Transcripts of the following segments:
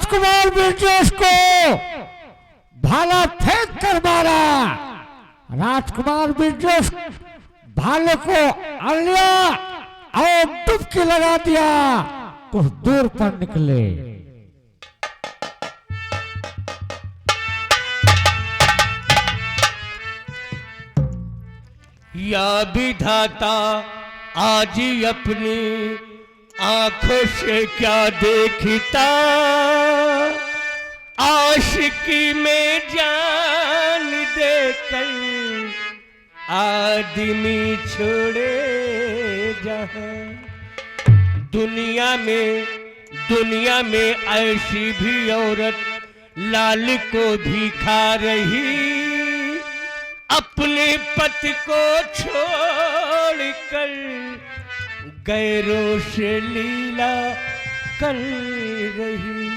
राजकुमार ब्रिजेश को भाला फेंक कर मारा। राजकुमार ब्रिजेश भाले को अड़ लिया और डुबकी लगा दिया, कुछ दूर पर निकले। या विधाता आज अपनी आंखों से क्या देखता, आशिकी में जान देकर आदमी छोड़े जहां। दुनिया में ऐसी भी औरत लाल को भी खा रही, अपने पति को छोड़कर गैरों से लीला कर रही।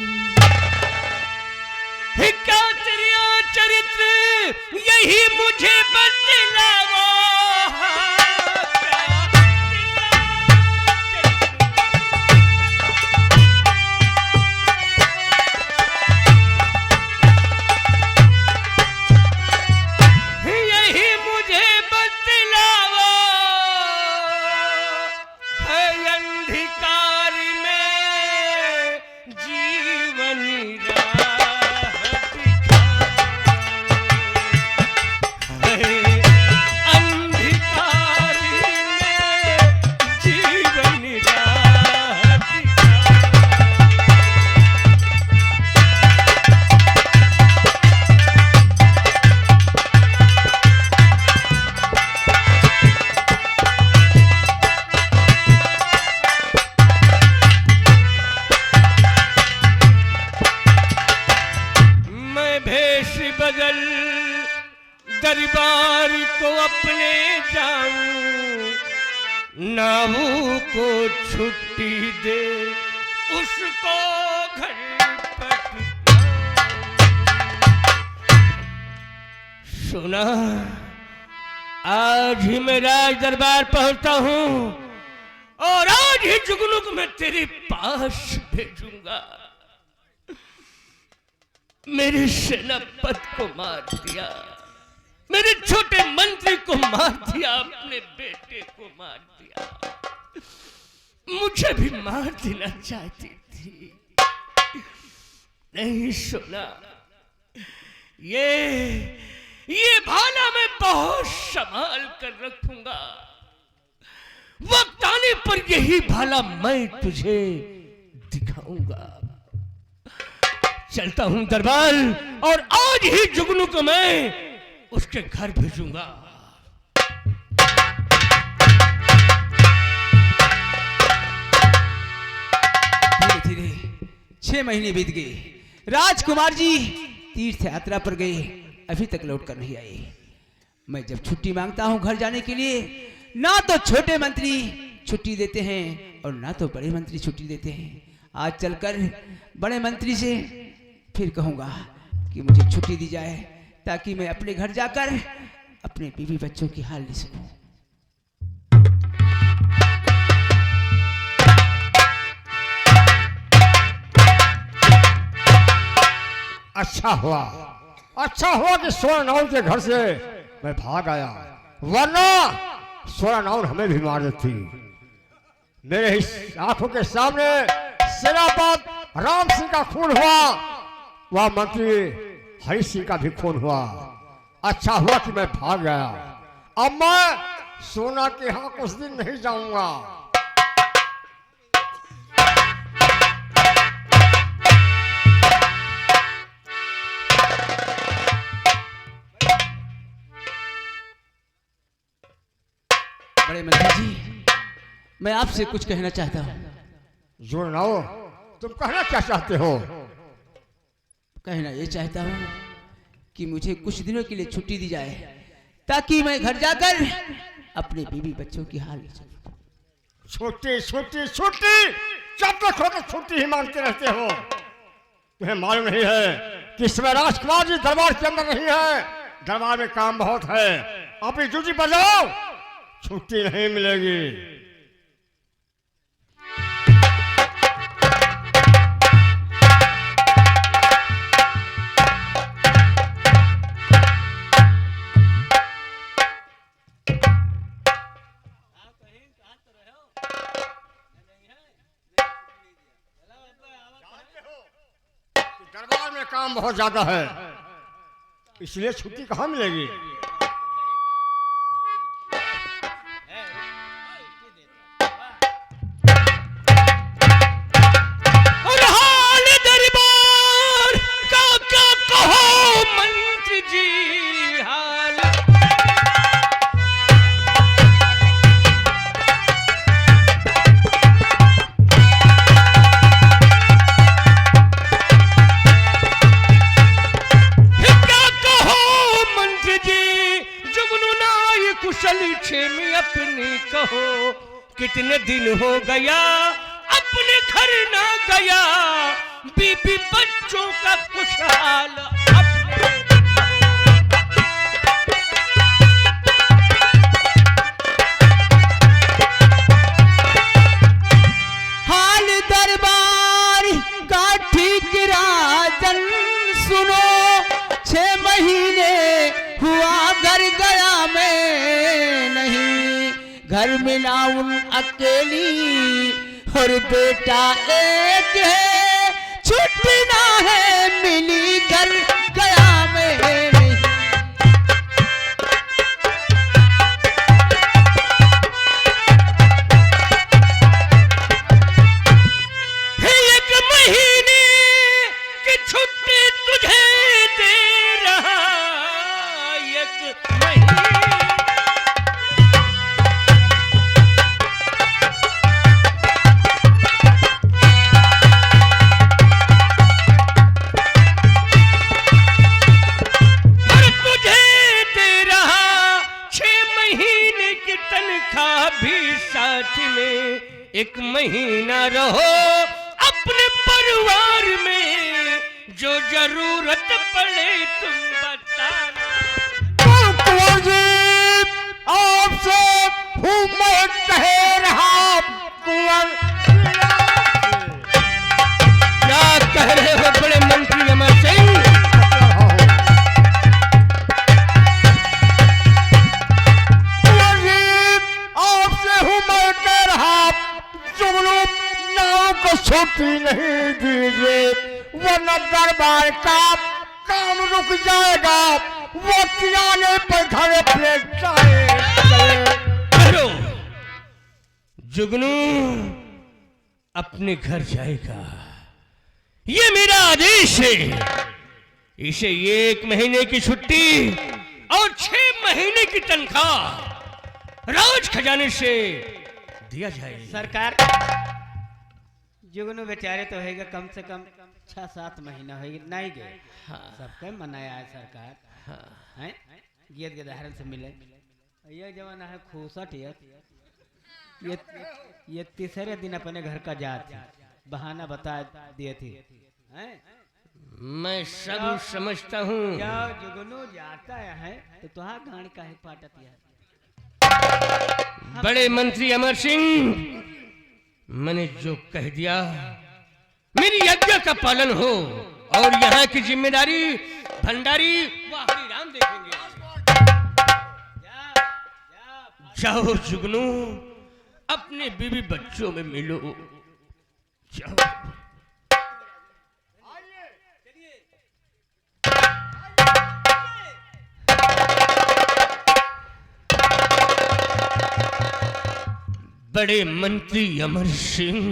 क्या तेरा चरित्र यही मुझे बतलावा, दरबार को अपने जाऊं, नाऊ को छुट्टी दे उसको घर पर। सुना, आज ही मैं राज दरबार पहुंचता हूं और आज ही जुगनू को मैं तेरे पास भेजूंगा। मेरे सेनापति को मार दिया, मेरे छोटे मंत्री को मार दिया, अपने बेटे को मार दिया, मुझे भी मार देना चाहती थी। नहीं सुना, ये भाला मैं बहुत संभाल कर रखूंगा। वक्त आने पर यही भाला मैं तुझे दिखाऊंगा। चलता हूं दरबार और आज ही जुगनू को मैं उसके घर भेजूंगा। धीरे धीरे 6 महीने बीत गए। राजकुमार जी तीर्थ यात्रा पर गए, अभी तक लौट कर नहीं आए। मैं जब छुट्टी मांगता हूं घर जाने के लिए, ना तो छोटे मंत्री छुट्टी देते हैं और ना तो बड़े मंत्री छुट्टी देते हैं। आज चलकर बड़े मंत्री से फिर कहूंगा कि मुझे छुट्टी दी जाए, ताकि मैं अपने घर जाकर अपने बीवी बच्चों की हाल ले सकूं। अच्छा हुआ कि सोनाउन के घर से मैं भाग आया, वरना सोनाउन हमें भी मार देती। मेरे आंखों के सामने सेनापति राम सिंह का खून हुआ, वह मंत्री हरि सिंह का भी खून हुआ। अच्छा हुआ कि मैं भाग गया। अब मैं सोना के यहाँ कुछ दिन नहीं जाऊंगा। बड़े मंत्री जी, मैं आपसे कुछ कहना चाहता हूँ। जोर लाओ, तुम कहना क्या चाहते हो? कहना ये चाहता हूँ कि मुझे कुछ दिनों के लिए छुट्टी दी जाए, ताकि मैं घर जाकर अपने बीवी बच्चों की हाल ले सकूं। छुट्टी जब तक हो तो छुट्टी ही मांगते रहते हो। तुम्हें मालूम नहीं है कि इस समय राजकुमार जी दरबार के अंदर नहीं है, दरबार में काम बहुत है। अपनी ड्यूटी बजाओ, छुट्टी नहीं मिलेगी। दरबार में काम बहुत ज्यादा है, इसलिए छुट्टी कहाँ मिलेगी। और हाल दरबार का क्या कहो मंत्री जी, हाल कुशल क्षेम अपने कहो, कितने दिन हो गया अपने घर ना गया, बीबी बच्चों का खुशहाल अपने हाल दरबार का ठीक राजन सुनो, 6 महीने हुआ घर गया मैं नहीं, घर में ना उन अकेली और बेटा एक है, छुट्टी ना है मिली घर गया मैं नहीं। एक महीने की छुट्टी तुझे दे रहा, एक महीने तनख्वाह भी साथ में, 1 महीना रहो अपने परिवार में, जो जरूरत पड़े तुम बताना। कुंवर जी आपसे हूँ मैं कह रहा, कुंवर क्या कह रहे हो बड़े मंत्री अमर सिंह? छुट्टी नहीं दीजिए, वरना दरबार का काम रुक जाएगा, वक्त आने पर घर अपने करो। जुगनू अपने घर जाएगा, ये मेरा आदेश है। इसे 1 महीने की छुट्टी और 6 महीने की तनख्वाह राज खजाने से दिया जाएगा। सरकार जुगनू बेचारे तो होगा कम से कम 6-7 महीना होगी नहीं गए। हाँ। सबके मनाया है सरकार। हाँ। हैं गियत गदाहरन से मिले, ये जमाना है खूसट। ये तीसरे दिन अपने घर का जात बहाना बता दिए थे। हैं मैं सब समझता हूँ। जब जुगनू जाता है तो तुहार गाड़ी का है पाटत है। बड़े मंत्री अमर सिंह, मैंने जो कह दिया मेरी आज्ञा का पालन हो, और यहाँ की जिम्मेदारी भंडारी व हरिराम देखेंगे। जाओ जुगनू, अपने बीवी बच्चों में मिलो, जाओ। बड़े मंत्री अमर सिंह,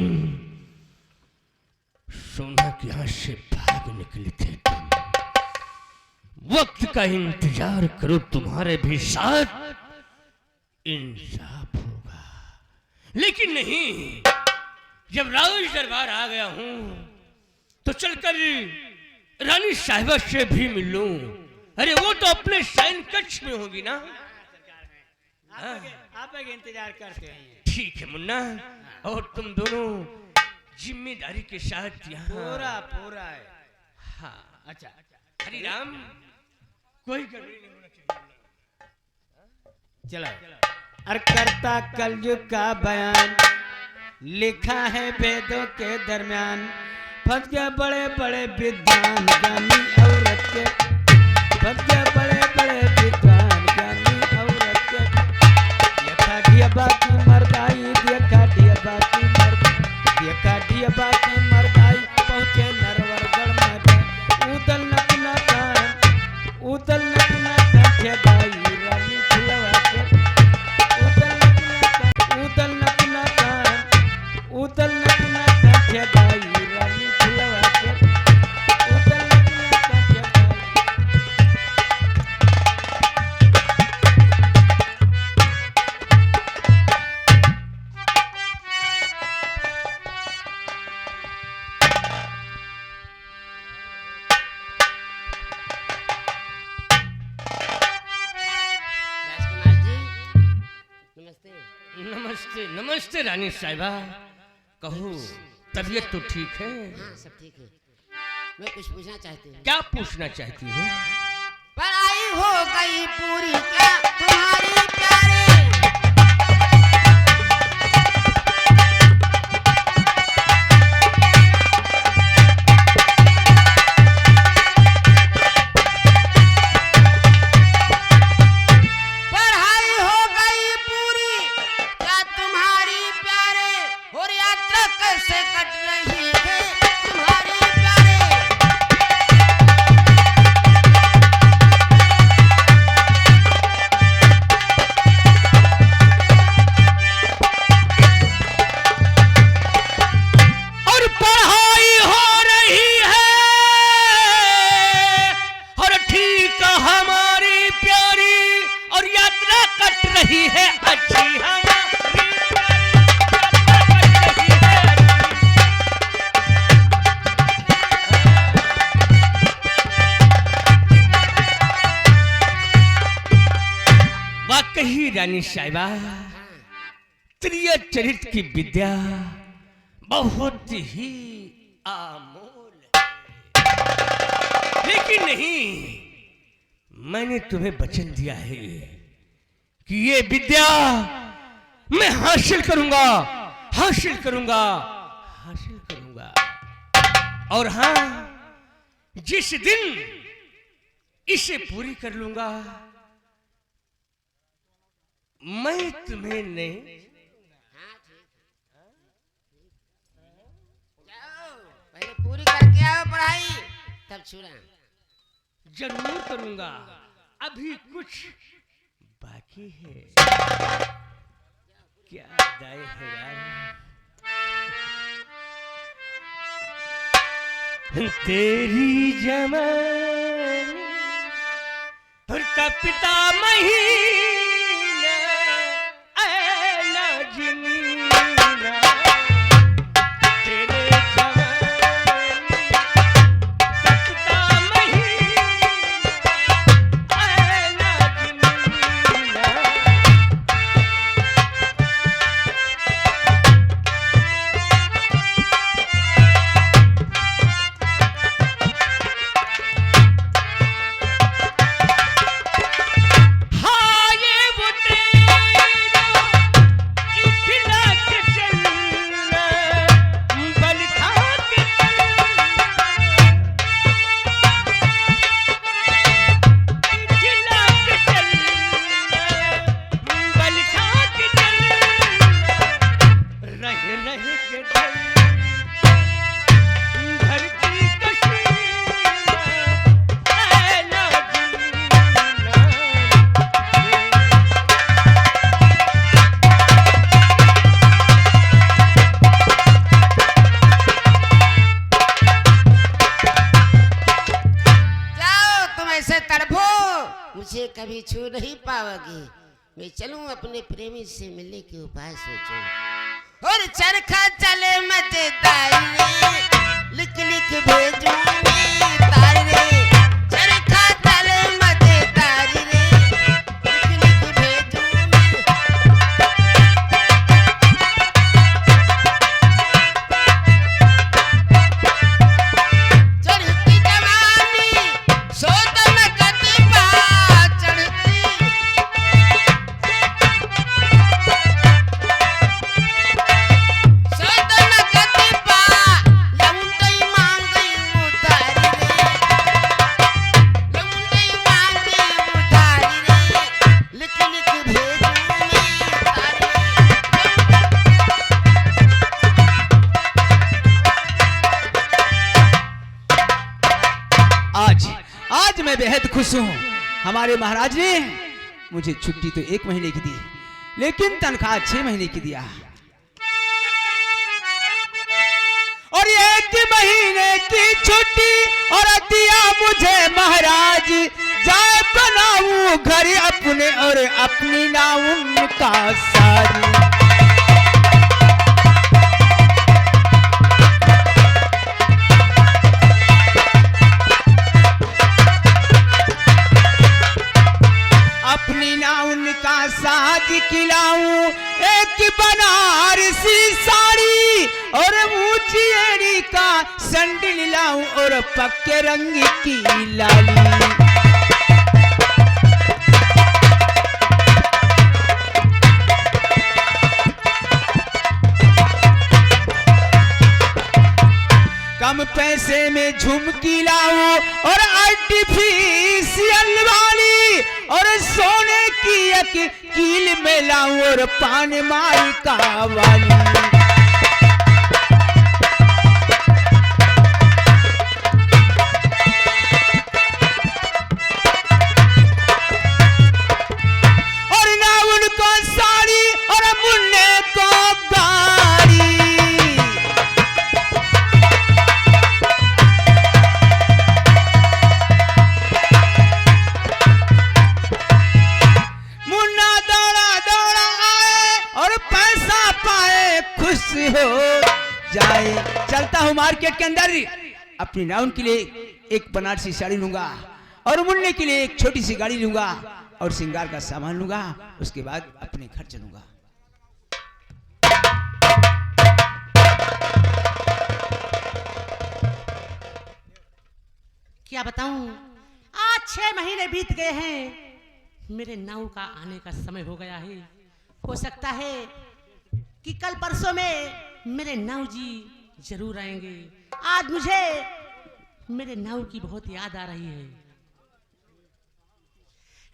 सोना की यहाँ से भाग निकले थे तुम। वक्त का इंतजार करो, तुम्हारे भी साथ इंसाफ होगा। लेकिन नहीं, जब राज दरबार आ गया हूं तो चलकर रानी साहिबा से भी मिल लूं। अरे वो तो अपने शयन कक्ष में होगी ना। आप इंतजार करते हैं। ठीक है मुन्ना, और तुम दोनों जिम्मेदारी के साथ यहाँ पूरा है। हाँ। अच्छा हरिराम, कोई गड़बड़ी नहीं होना चाहिए। चलो। करता कलयुग का बयान लिखा है वेदों के दरमियान, फंस गए बड़े बड़े विद्वान ज्ञानी औरत के, फंस गए बड़े बड़े विद्वान ज्ञानी औरत के। देखा दिया बाकी मर्दाई, देखा दिया बाकी मर्दाई, देखा दिया बाकी मर्दाई, पहुंचे नरवर गढ़ में। नमस्ते रानी साहिबा, कहो तबीयत तो ठीक है? हाँ सब ठीक है। मैं कुछ पूछना चाहती हूँ। क्या पूछना चाहती हो? पढ़ाई हो गई पूरी क्या तुम्हारी प्यारे? पढ़ाई हो गई पूरी क्या तुम्हारी प्यारे? और यात्रा कैसे कट रही है तुम्हारी प्यारे? और पढ़ाई हो रही है और ठीक हमारी प्यारी, और यात्रा कट रही है अच्छी हमारी प्यारी, यात्रा कट रही है अच्छी। वाकई रानी साहिबा, त्रिय चरित्र की विद्या बहुत ही अमूल है। लेकिन नहीं, मैंने तुम्हें वचन दिया है कि ये विद्या मैं हासिल करूंगा, हासिल करूंगा, हासिल करूंगा। और हां, जिस दिन इसे पूरी कर लूंगा, मैं तुम्हें नहीं, जाओ पहले पूरी करके आओ पढ़ाई, तब छुड़ा। जरूर करूंगा। अभी कुछ बाकी है। क्या दाए है यार। तेरी जमानी और तपिता महीना ऐना जिनीना, तेरे जमानी तपिता महीना ऐना जिनीना। हाँ ये वो तेरा इतना के चलना, बल खा के चलना, इतना के चलना, बल खा के चलना, रह रह के चलना, धरती कशीना ऐना जीना। जाओ तुम ऐसे तड़फो, मुझे कभी छू नहीं पाओगी। मैं चलूं अपने प्रेमी से मिलने के उपाय सोचूं। और चरखा चले मजेदार रे, लिख लिख भेजूंगी तार रे। चरखा चले मजेदार रे, लिख लिख भेजूंगी। चढ़ती जवानी सोतन गति पा चढ़ती, सोतन गति पा लमुंडई मांगई उधारी रे, लमुंडई मांगई उधारी रे, लिख लिख भेजूंगी तारे। आज आज मैं बेहद खुश हूँ। हमारे महाराज ने मुझे छुट्टी तो 1 महीने की दी, लेकिन तनख्वाह 6 महीने की दिया। और ये 1 महीने की छुट्टी और दिया मुझे महाराज, जाए बनाऊं घर अपने और अपनी ना उनका सारी। अपनी ना उनका साज खिलाऊं, एक बनारसी और ऊंची एड़ी का सैंडल लाऊं और पक्के रंग की लाली। कम पैसे में झुमकी लाऊं और आर्टिफिशियल वाली, और सोने की एक कील में लाऊं और पान माई का वाली। और ना उनको साड़ी और मुन्ने को गाड़ी। हो जाए। चलता हूँ मार्केट के अंदर, अपनी नाउन के लिए एक बनारसी साड़ी लूंगा और मुन्ने के लिए एक छोटी सी गाड़ी लूंगा और श्रृंगार का सामान लूंगा। उसके बाद अपने घर चलूंगा। क्या बताऊं, आज 6 महीने बीत गए हैं, मेरे नाव का आने का समय हो गया है। हो सकता है कि कल परसों में मेरे नाव जी जरूर आएंगे। आज मुझे मेरे नाव की बहुत याद आ रही है।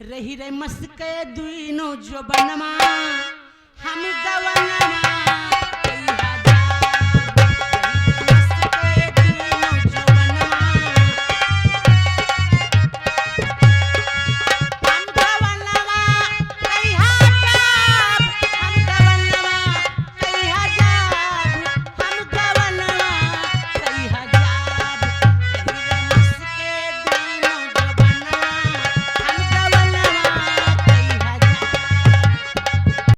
रही रे मस्के दुइनो जो बनमा हम गवनमा